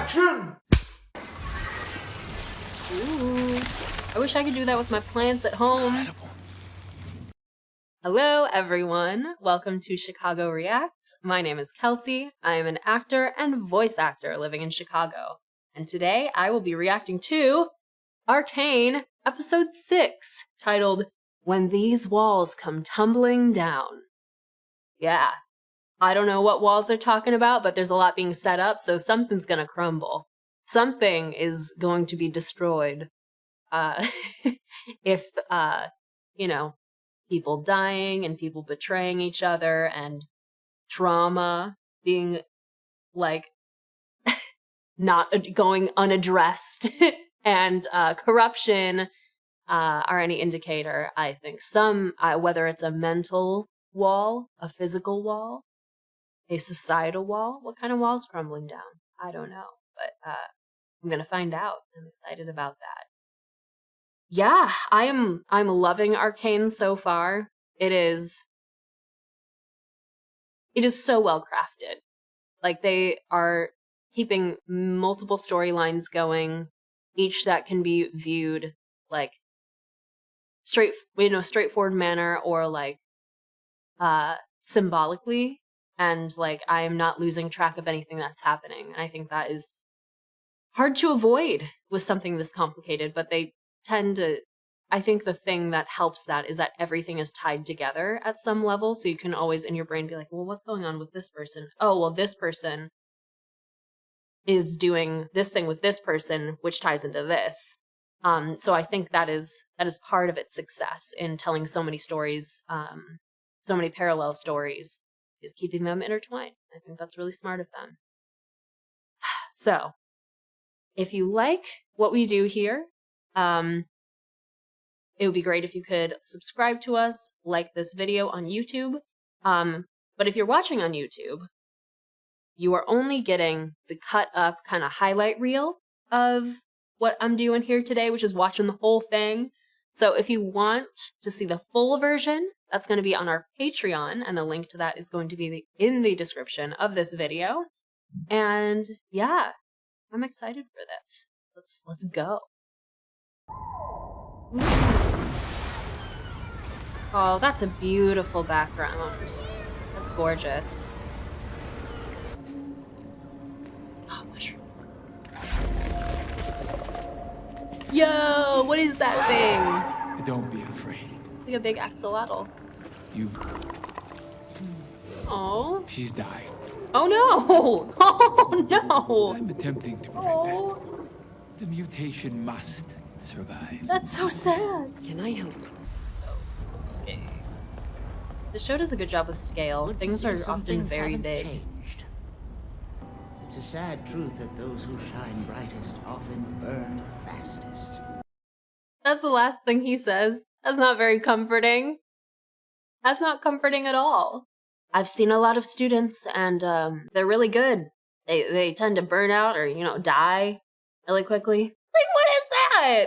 Action! Ooh, I wish I could do that with my plants at home. Incredible. Hello, everyone. Welcome to Chicago Reacts. My name is Kelsey. I am an actor and voice actor living in Chicago. And today I will be reacting to Arcane, episode 6, titled When These Walls Come Tumbling Down. Yeah, I don't know what walls they're talking about, but there's a lot being set up, so something's gonna crumble. Something is going to be destroyed. If, you know, people dying and people betraying each other and trauma being, like, not going unaddressed and corruption are any indicator, I think. Some, whether it's a mental wall, a physical wall, a societal wall, what kind of wall's crumbling down? I don't know, but I'm gonna find out. I'm excited about that. Yeah, I'm loving Arcane so far. It is so well crafted. Like, they are keeping multiple storylines going, each that can be viewed like straightforward manner or like symbolically, and like I am not losing track of anything that's happening. And I think that is hard to avoid with something this complicated, but they tend to, I think the thing that helps that is that everything is tied together at some level, so you can always in your brain be like, well, what's going on with this person? Oh, well, this person is doing this thing with this person, which ties into this. So I think that is part of its success in telling so many stories, so many parallel stories, is keeping them intertwined. I think that's really smart of them. So, if you like what we do here, it would be great if you could subscribe to us, like this video on YouTube. But if you're watching on YouTube, you are only getting the cut up kind of highlight reel of what I'm doing here today, which is watching the whole thing. So if you want to see the full version, that's going to be on our Patreon, and the link to that is going to be in the description of this video. And yeah, I'm excited for this. Let's go. Ooh. Oh, that's a beautiful background. That's gorgeous. Oh, mushrooms. Yo, what is that thing? Don't be afraid. Like a big axolotl. You... Oh. She's dying. Oh no! Oh no! I'm attempting to prevent that. The mutation must survive. That's so sad. Can I help? So okay. The show does a good job with scale. Things are often very big. Changed. It's a sad truth that those who shine brightest often burn fastest. That's the last thing he says. That's not very comforting. That's not comforting at all. I've seen a lot of students, and they're really good. They tend to burn out or, you know, die really quickly. Like, what is that?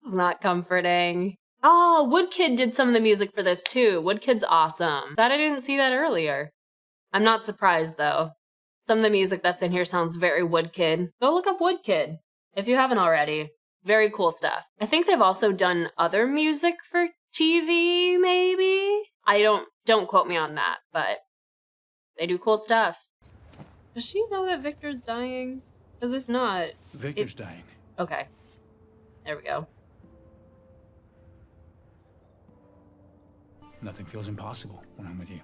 It's not comforting. Oh, Woodkid did some of the music for this too. Woodkid's awesome. That I didn't see that earlier. I'm not surprised though. Some of the music that's in here sounds very Woodkid. Go look up Woodkid if you haven't already. Very cool stuff. I think they've also done other music for TV, maybe? Don't quote me on that, but they do cool stuff. Does she know that Victor's dying? Because if not... Victor's dying. Okay. There we go. Nothing feels impossible when I'm with you.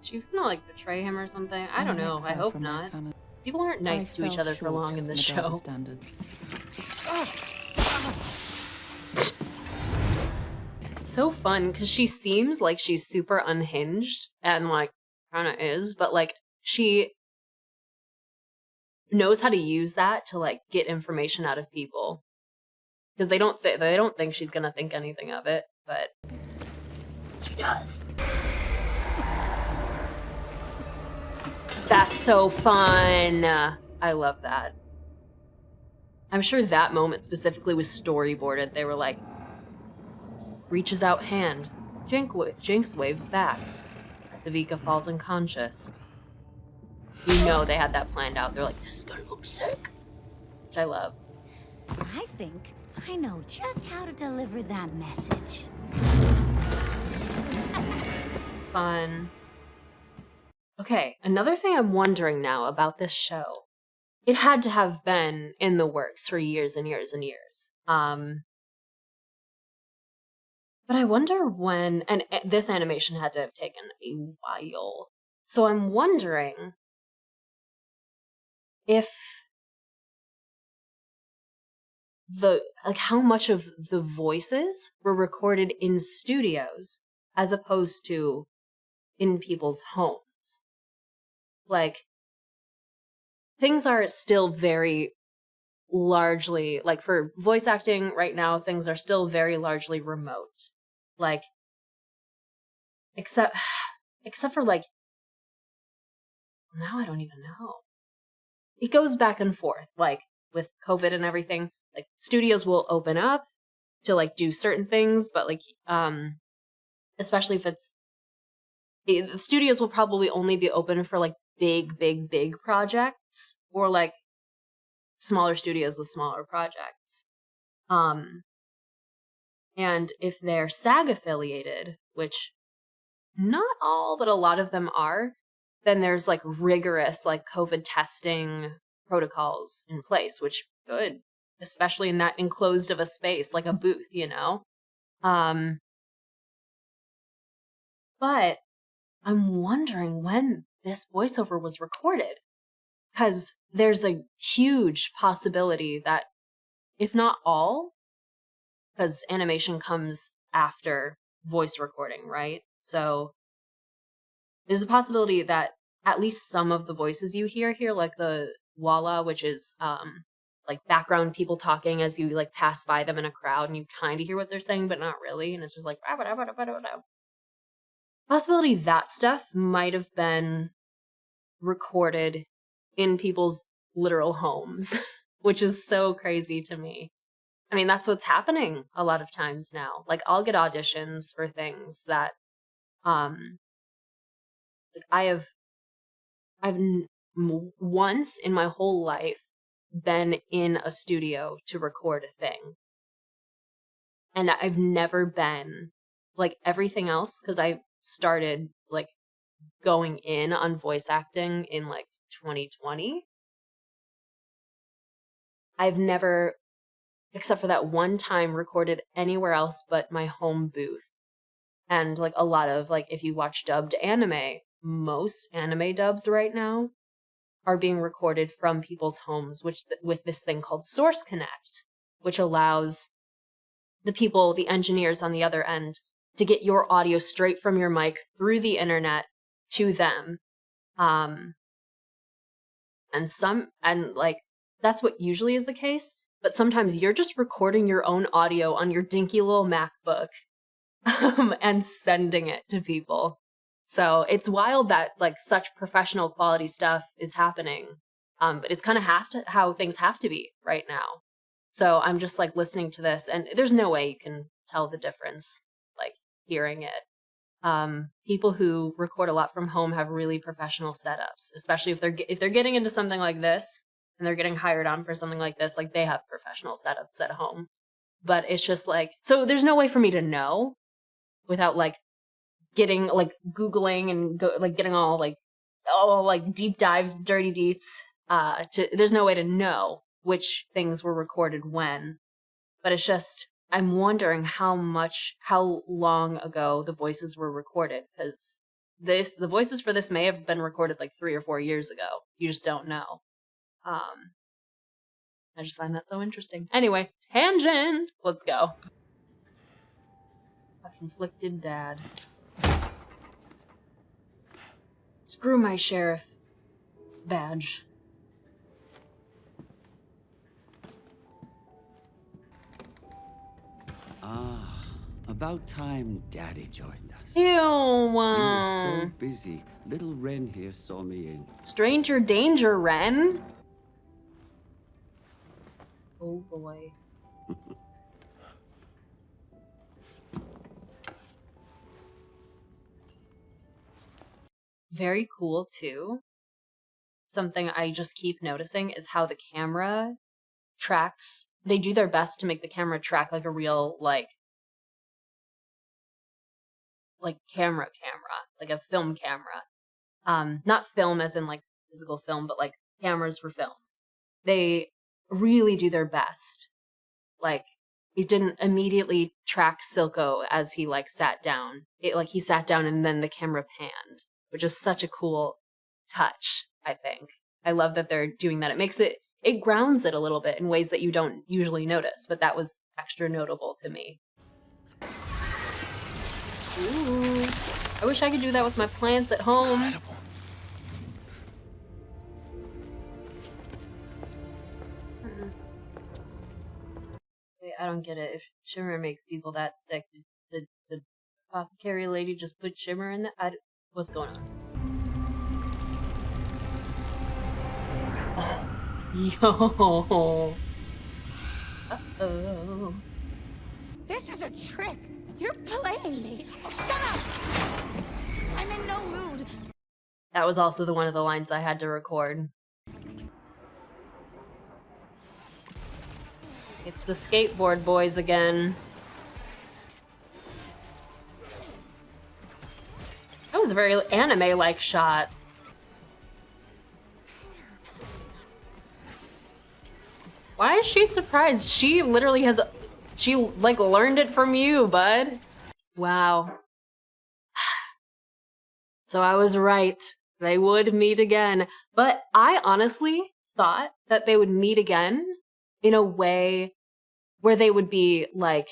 She's gonna, like, betray him or something? I don't know. I hope not. People aren't nice to each other for long in this show. It's so fun, because she seems like she's super unhinged, and, like, kinda is, but, like, she knows how to use that to, like, get information out of people. Because they don't think she's gonna think anything of it, but she does. That's so fun. I love that. I'm sure that moment specifically was storyboarded. They were like, reaches out hand, Jinx waves back. Davika falls unconscious. You know they had that planned out. They're like, this is gonna look sick. Which I love. I think I know just how to deliver that message. Fun. Okay, another thing I'm wondering now about this show. It had to have been in the works for years and years and years. But I wonder when, and this animation had to have taken a while. So I'm wondering if how much of the voices were recorded in studios as opposed to in people's homes. Like, things are still very largely, like for voice acting right now, things are still very largely remote. Like, except for like, now I don't even know. It goes back and forth, like with COVID and everything, like studios will open up to like do certain things, but like, especially if the studios will probably only be open for like big projects or like smaller studios with smaller projects. And if they're SAG affiliated, which not all, but a lot of them are, then there's like rigorous like COVID testing protocols in place, which good, especially in that enclosed of a space, like a booth, you know? But I'm wondering when this voiceover was recorded, because there's a huge possibility that, if not all, because animation comes after voice recording, right? So there's a possibility that at least some of the voices you hear here, like the walla, which is like background people talking as you like pass by them in a crowd and you kind of hear what they're saying, but not really. And it's just like, possibility that stuff might have been recorded in people's literal homes, which is so crazy to me. I mean, that's what's happening a lot of times now. Like, I'll get auditions for things that, like once in my whole life been in a studio to record a thing. And I've never been, like, everything else, because I started, like, going in on voice acting in, like, 2020. I've never, except for that one time, recorded anywhere else but my home booth. And like a lot of, like, if you watch dubbed anime, most anime dubs right now are being recorded from people's homes, which with this thing called Source Connect, which allows the engineers on the other end, to get your audio straight from your mic through the internet to them. And like, that's what usually is the case. But sometimes you're just recording your own audio on your dinky little MacBook and sending it to people. So it's wild that like such professional quality stuff is happening. But it's kind of how things have to be right now. So I'm just like listening to this, and there's no way you can tell the difference, like hearing it. People who record a lot from home have really professional setups, especially if they're getting into something like this and they're getting hired on for something like this, like they have professional setups at home. But it's just like, so there's no way for me to know without like getting like Googling and getting all like deep dives, dirty deets. There's no way to know which things were recorded when. But it's just, I'm wondering how long ago the voices were recorded, because the voices for this may have been recorded like 3 or 4 years ago. You just don't know. I just find that so interesting. Anyway, tangent. Let's go. A conflicted dad. Screw my sheriff badge. Ah, about time Daddy joined us. Ew. He was so busy. Little Ren here saw me in. Stranger danger, Ren. Oh boy. Very cool too. something I just keep noticing is how the camera tracks. They do their best to make the camera track like a real, like camera, like a film camera. Not film as in like physical film, but like cameras for films. They really do their best. Like, it didn't immediately track Silco as he like sat down. He sat down and then the camera panned, which is such a cool touch, I think. I love that they're doing that. It grounds it a little bit in ways that you don't usually notice, but that was extra notable to me. Ooh, I wish I could do that with my plants at home. Incredible. Wait, I don't get it. If Shimmer makes people that sick, did the apothecary lady just put Shimmer in that? What's going on? Yo. Uh-oh. This is a trick. You're playing me. Shut up. I'm in no mood. That was also one of the lines I had to record. It's the skateboard boys again. That was a very anime-like shot. Why is she surprised? She literally has... She, like, learned it from you, bud. Wow. So I was right. They would meet again. But I honestly thought that they would meet again in a way where they would be, like,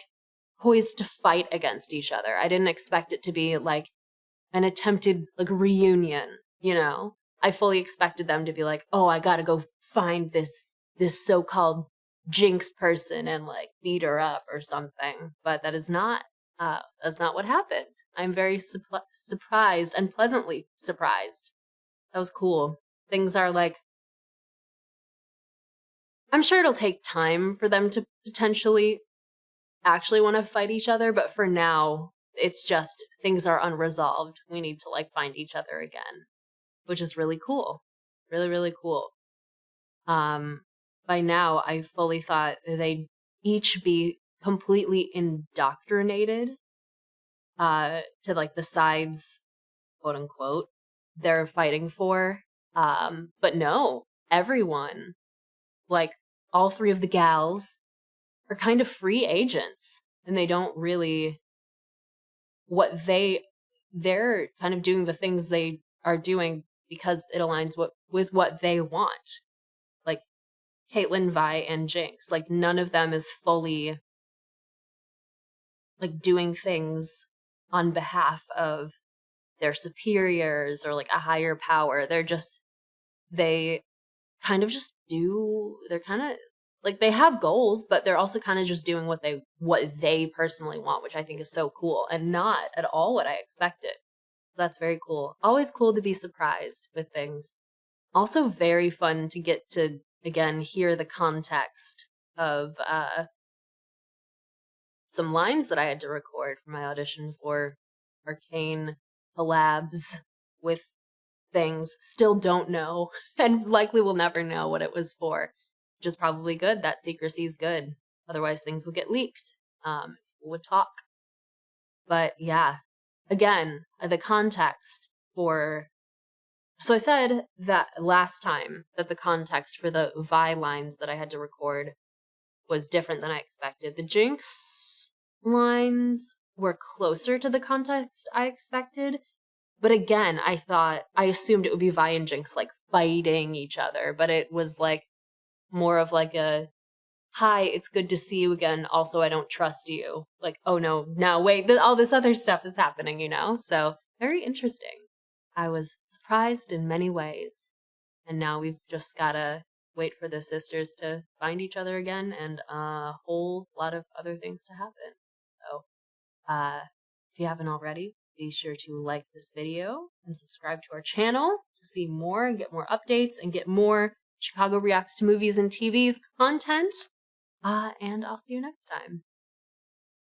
poised to fight against each other. I didn't expect it to be, like, an attempted, like, reunion, you know? I fully expected them to be like, oh, I gotta go find this so-called Jinx person and, like, beat her up or something. But that's not what happened. I'm very surprised and pleasantly surprised. That was cool. Things are, like, I'm sure it'll take time for them to potentially actually want to fight each other, but for now, it's just things are unresolved. We need to, like, find each other again, which is really cool. Really, really cool. By now, I fully thought they'd each be completely indoctrinated to, like, the sides, quote unquote, they're fighting for. But no, everyone, like, all three of the gals are kind of free agents, and they don't really they're kind of doing the things they are doing because it aligns with what they want. Like Caitlyn, Vi, and Jinx, like, none of them is fully, like, doing things on behalf of their superiors or, like, a higher power. They kind of just do, they're kind of, like, they have goals, but they're also kind of just doing what they personally want, which I think is so cool and not at all what I expected. That's very cool. Always cool to be surprised with things. Also very fun to get to, again, hear the context of some lines that I had to record for my audition for Arcane collabs with things. Still don't know, and likely will never know what it was for, which is probably good. That secrecy is good. Otherwise, things would get leaked. People would talk. But yeah, again, the context for... So I said that last time that the context for the Vi lines that I had to record was different than I expected. The Jinx lines were closer to the context I expected. But again, I assumed it would be Vi and Jinx, like, fighting each other. But it was, like, more of, like, a, hi, it's good to see you again. Also, I don't trust you. Like, oh no, now wait, all this other stuff is happening, you know? So, very interesting. I was surprised in many ways. And now we've just gotta wait for the sisters to find each other again and a whole lot of other things to happen. So, if you haven't already, be sure to like this video and subscribe to our channel to see more and get more updates and get more Chicago Reacts to Movies and TV's content. And I'll see you next time.